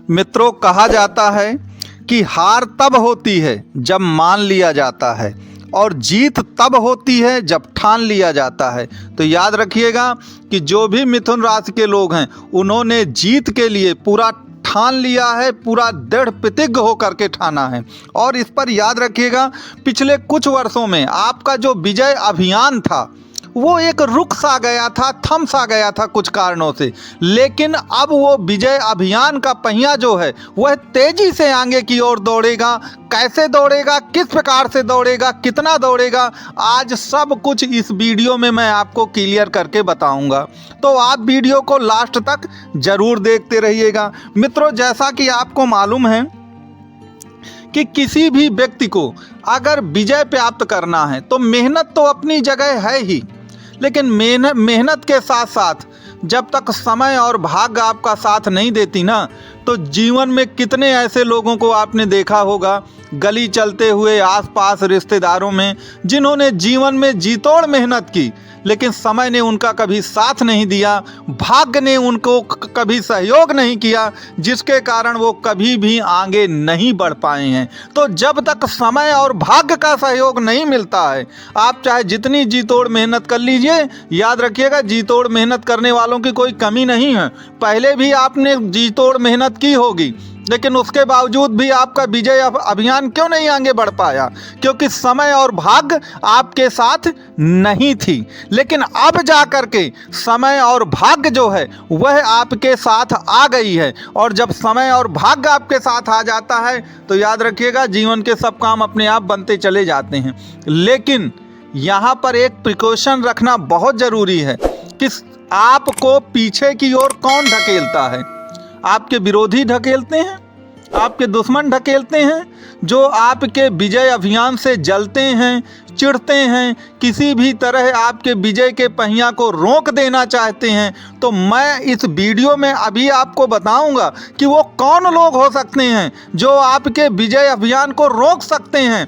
मित्रों, कहा जाता है कि हार तब होती है जब मान लिया जाता है और जीत तब होती है जब ठान लिया जाता है। तो याद रखिएगा कि जो भी मिथुन राशि के लोग हैं उन्होंने जीत के लिए पूरा ठान लिया है, पूरा दृढ़ प्रतिज्ञ होकर के ठाना है। और इस पर याद रखिएगा, पिछले कुछ वर्षों में आपका जो विजय अभियान था वो एक रुक सा गया था, थम सा गया था कुछ कारणों से, लेकिन अब वो विजय अभियान का पहिया जो है वह तेजी से आगे की ओर दौड़ेगा। कैसे दौड़ेगा, किस प्रकार से दौड़ेगा, कितना दौड़ेगा, आज सब कुछ इस वीडियो में मैं आपको क्लियर करके बताऊंगा। तो आप वीडियो को लास्ट तक जरूर देखते रहिएगा। मित्रों, जैसा कि आपको मालूम है कि किसी भी व्यक्ति को अगर विजय प्राप्त करना है तो मेहनत तो अपनी जगह है ही, लेकिन मेहनत के साथ साथ जब तक समय और भाग्य आपका साथ नहीं देती ना, तो जीवन में कितने ऐसे लोगों को आपने देखा होगा गली चलते हुए आसपास रिश्तेदारों में, जिन्होंने जीवन में जीतोड़ मेहनत की लेकिन समय ने उनका कभी साथ नहीं दिया, भाग्य ने उनको कभी सहयोग नहीं किया, जिसके कारण वो कभी भी आगे नहीं बढ़ पाए हैं। तो जब तक समय और भाग्य का सहयोग नहीं मिलता है, आप चाहे जितनी जीतोड़ मेहनत कर लीजिए, याद रखिएगा जीतोड़ मेहनत करने वालों की कोई कमी नहीं है। पहले भी आपने जीतोड़ मेहनत की होगी, लेकिन उसके बावजूद भी आपका विजय अभियान क्यों नहीं आगे बढ़ पाया? क्योंकि समय और भाग्य आपके साथ नहीं थी। लेकिन अब जा कर के समय और भाग्य जो है वह आपके साथ आ गई है, और जब समय और भाग्य आपके साथ आ जाता है तो याद रखिएगा जीवन के सब काम अपने आप बनते चले जाते हैं। लेकिन यहाँ पर एक प्रिकॉशन रखना बहुत ज़रूरी है कि आपको पीछे की ओर कौन ढकेलता है। आपके विरोधी ढकेलते हैं, आपके दुश्मन ढकेलते हैं, जो आपके विजय अभियान से जलते हैं, चिढ़ते हैं, किसी भी तरह आपके विजय के पहिया को रोक देना चाहते हैं। तो मैं इस वीडियो में अभी आपको बताऊंगा कि वो कौन लोग हो सकते हैं जो आपके विजय अभियान को रोक सकते हैं,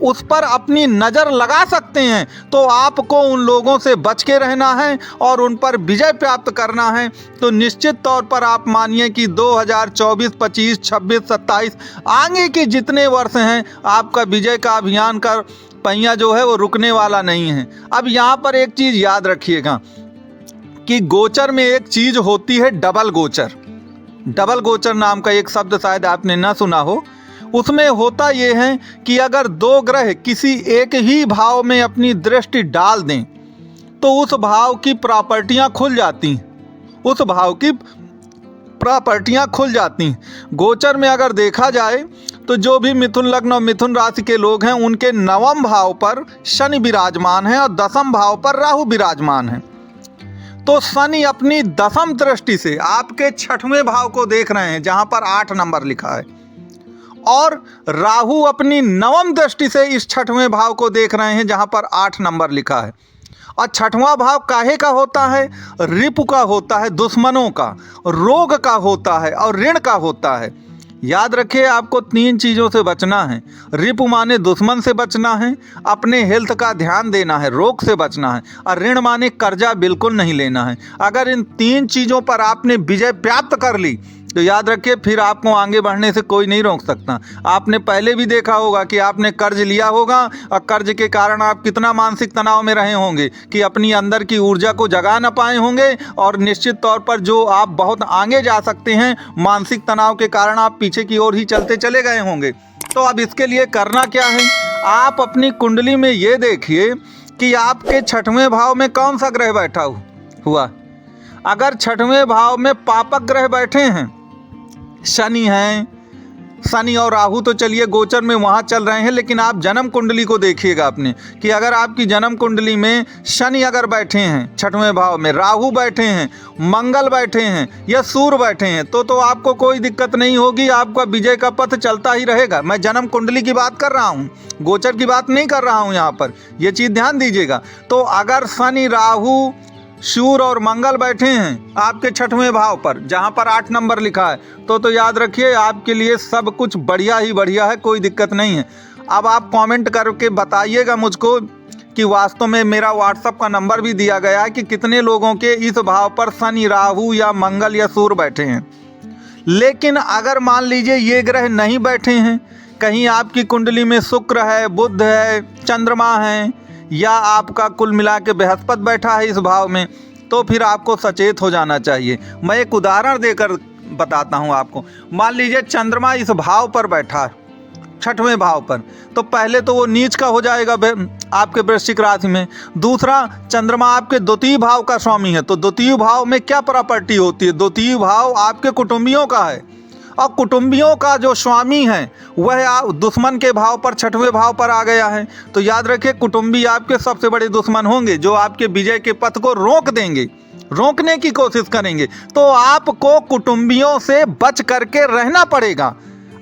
उस पर अपनी नज़र लगा सकते हैं। तो आपको उन लोगों से बच के रहना है और उन पर विजय प्राप्त करना है। तो निश्चित तौर पर आप मानिए कि 2024, 25, 26, 27 आगे के जितने वर्ष हैं, आपका विजय का अभियान का पहिया जो है वो रुकने वाला नहीं है। अब यहाँ पर एक चीज़ याद रखिएगा कि गोचर में एक चीज़ होती है डबल गोचर। डबल गोचर नाम का एक शब्द शायद आपने ना सुना हो। उसमें होता ये है कि अगर दो ग्रह किसी एक ही भाव में अपनी दृष्टि डाल दें तो उस भाव की प्रॉपर्टियां खुल जाती हैं, उस भाव की प्रॉपर्टियां खुल जाती हैं। गोचर में अगर देखा जाए तो जो भी मिथुन लग्न और मिथुन राशि के लोग हैं उनके नवम भाव पर शनि विराजमान है और दसम भाव पर राहु विराजमान है। तो शनि अपनी दसम दृष्टि से आपके छठवें भाव को देख रहे हैं जहां पर 8 नंबर लिखा है, और राहु अपनी नवम दृष्टि से इस छठवें भाव को देख रहे हैं जहां पर 8 नंबर लिखा है। और छठवां भाव काहे का होता है? रिपु का होता है, दुश्मनों का, रोग का होता है और ऋण का होता है। याद रखिए आपको 3 चीज़ों से बचना है। रिपु माने दुश्मन से बचना है, अपने हेल्थ का ध्यान देना है, रोग से बचना है, और ऋण माने कर्जा बिल्कुल नहीं लेना है। अगर इन 3 चीज़ों पर आपने विजय प्राप्त कर ली तो याद रखिए फिर आपको आगे बढ़ने से कोई नहीं रोक सकता। आपने पहले भी देखा होगा कि आपने कर्ज लिया होगा और कर्ज के कारण आप कितना मानसिक तनाव में रहे होंगे कि अपनी अंदर की ऊर्जा को जगा ना पाए होंगे, और निश्चित तौर पर जो आप बहुत आगे जा सकते हैं, मानसिक तनाव के कारण आप पीछे की ओर ही चलते चले गए होंगे। तो अब इसके लिए करना क्या है? आप अपनी कुंडली में ये देखिए कि आपके छठवें भाव में कौन सा ग्रह बैठा हुआ। अगर छठवें भाव में पापक ग्रह बैठे हैं, शनि हैं, शनि और राहु तो चलिए गोचर में वहाँ चल रहे हैं, लेकिन आप जन्म कुंडली को देखिएगा अपने कि अगर आपकी जन्म कुंडली में शनि अगर बैठे हैं छठवें भाव में, राहु बैठे हैं, मंगल बैठे हैं या सूर्य बैठे हैं, तो आपको कोई दिक्कत नहीं होगी, आपका विजय का पथ चलता ही रहेगा। मैं जन्म कुंडली की बात कर रहा हूँ, गोचर की बात नहीं कर रहा हूँ यहाँ पर, ये चीज़ ध्यान दीजिएगा। तो अगर शनि, राहु, सूर्य और मंगल बैठे हैं आपके छठवें भाव पर जहां पर 8 नंबर लिखा है, तो याद रखिए आपके लिए सब कुछ बढ़िया ही बढ़िया है, कोई दिक्कत नहीं है। अब आप कमेंट करके बताइएगा मुझको कि वास्तव में मेरा व्हाट्सएप का नंबर भी दिया गया है कि कितने लोगों के इस भाव पर शनि, राहु या मंगल या सूर्य बैठे हैं। लेकिन अगर मान लीजिए ये ग्रह नहीं बैठे हैं, कहीं आपकी कुंडली में शुक्र है, बुध है, चंद्रमा है, या आपका कुल मिला के बृहस्पति बैठा है इस भाव में, तो फिर आपको सचेत हो जाना चाहिए। मैं एक उदाहरण देकर बताता हूँ आपको। मान लीजिए चंद्रमा इस भाव पर बैठा है, 6वें भाव पर, तो पहले तो वो नीच का हो जाएगा आपके वृश्चिक राशि में। दूसरा, चंद्रमा आपके द्वितीय भाव का स्वामी है, तो द्वितीय भाव में क्या प्रॉपर्टी होती है? द्वितीय भाव आपके कुटुंबियों का है, और कुटुंबियों का जो स्वामी है वह दुश्मन के भाव पर 6वें भाव पर आ गया है। तो याद रखिए, कुटुंबी आपके सबसे बड़े दुश्मन होंगे, जो आपके विजय के पथ को रोक देंगे, रोकने की कोशिश करेंगे। तो आपको कुटुंबियों से बच करके रहना पड़ेगा,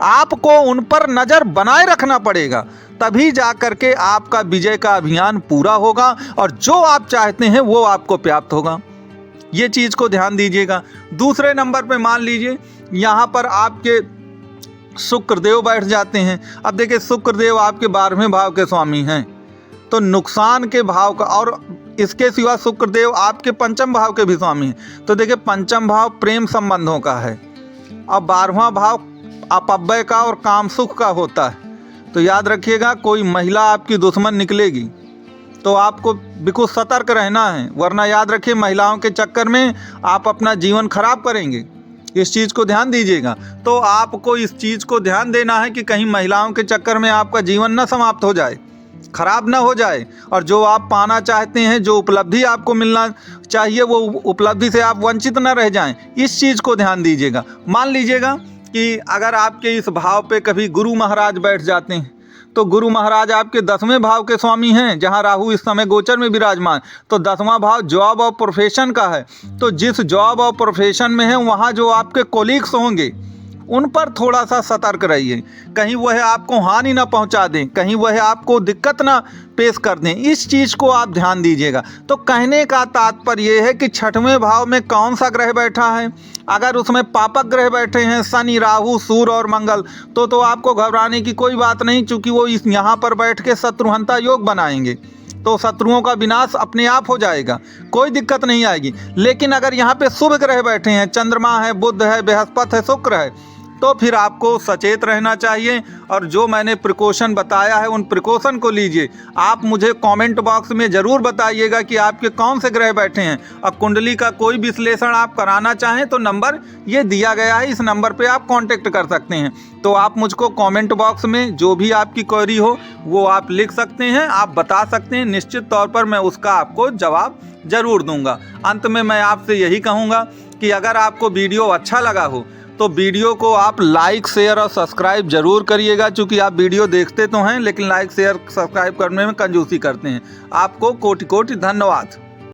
आपको उन पर नज़र बनाए रखना पड़ेगा, तभी जा करके आपका विजय का अभियान पूरा होगा और जो आप चाहते हैं वो आपको प्राप्त होगा। ये चीज़ को ध्यान दीजिएगा। दूसरे नंबर पे मान लीजिए यहाँ पर आपके शुक्रदेव बैठ जाते हैं। अब देखिए, शुक्रदेव आपके 12वें भाव के स्वामी हैं, तो नुकसान के भाव का, और इसके सिवा शुक्रदेव आपके 5म भाव के भी स्वामी हैं। तो देखिए, 5म भाव प्रेम संबंधों का है और 12वां भाव अपव्यय का और काम सुख का होता है। तो याद रखिएगा, कोई महिला आपकी दुश्मन निकलेगी तो आपको बिल्कुल सतर्क रहना है, वरना याद रखिए महिलाओं के चक्कर में आप अपना जीवन खराब करेंगे। इस चीज़ को ध्यान दीजिएगा। तो आपको इस चीज़ को ध्यान देना है कि कहीं महिलाओं के चक्कर में आपका जीवन न समाप्त हो जाए, खराब ना हो जाए, और जो आप पाना चाहते हैं, जो उपलब्धि आपको मिलना चाहिए, वो उपलब्धि से आप वंचित न रह जाएं। इस चीज़ को ध्यान दीजिएगा। मान लीजिएगा कि अगर आपके इस भाव पे कभी गुरु महाराज बैठ जाते हैं, तो गुरु महाराज आपके 10वें भाव के स्वामी हैं, जहां राहु इस समय गोचर में विराजमान। तो 10वां भाव जॉब और प्रोफेशन का है। तो जिस जॉब और प्रोफेशन में है वहां जो आपके कोलीग्स होंगे उन पर थोड़ा सा सतर्क रहिए, कहीं वह आपको हानि ना पहुंचा दें, कहीं वह आपको दिक्कत ना पेश कर दें। इस चीज़ को आप ध्यान दीजिएगा। तो कहने का तात्पर्य यह है कि 6वें भाव में कौन सा ग्रह बैठा है, अगर उसमें पापक ग्रह बैठे हैं, शनि, राहु, सूर्य और मंगल, तो आपको घबराने की कोई बात नहीं, चूँकि वो यहाँ पर बैठ के शत्रुहंता योग बनाएंगे, तो शत्रुओं का विनाश अपने आप हो जाएगा, कोई दिक्कत नहीं आएगी। लेकिन अगर यहाँ पे शुभ ग्रह बैठे हैं, चंद्रमा है, बुध है, बृहस्पति है, शुक्र है, तो फिर आपको सचेत रहना चाहिए। और जो मैंने प्रिकॉशन बताया है उन प्रिकॉशन को लीजिए। आप मुझे कमेंट बॉक्स में ज़रूर बताइएगा कि आपके कौन से ग्रह बैठे हैं। अब कुंडली का कोई विश्लेषण आप कराना चाहें तो नंबर ये दिया गया है, इस नंबर पे आप कांटेक्ट कर सकते हैं। तो आप मुझको कमेंट बॉक्स में जो भी आपकी क्वेरी हो वो आप लिख सकते हैं, आप बता सकते हैं, निश्चित तौर पर मैं उसका आपको जवाब ज़रूर दूँगा। अंत में मैं आपसे यही कहूँगा कि अगर आपको वीडियो अच्छा लगा हो तो वीडियो को आप लाइक, शेयर और सब्सक्राइब जरूर करिएगा, क्योंकि आप वीडियो देखते तो हैं लेकिन लाइक, शेयर, सब्सक्राइब करने में कंजूसी करते हैं। आपको कोटि कोटि धन्यवाद।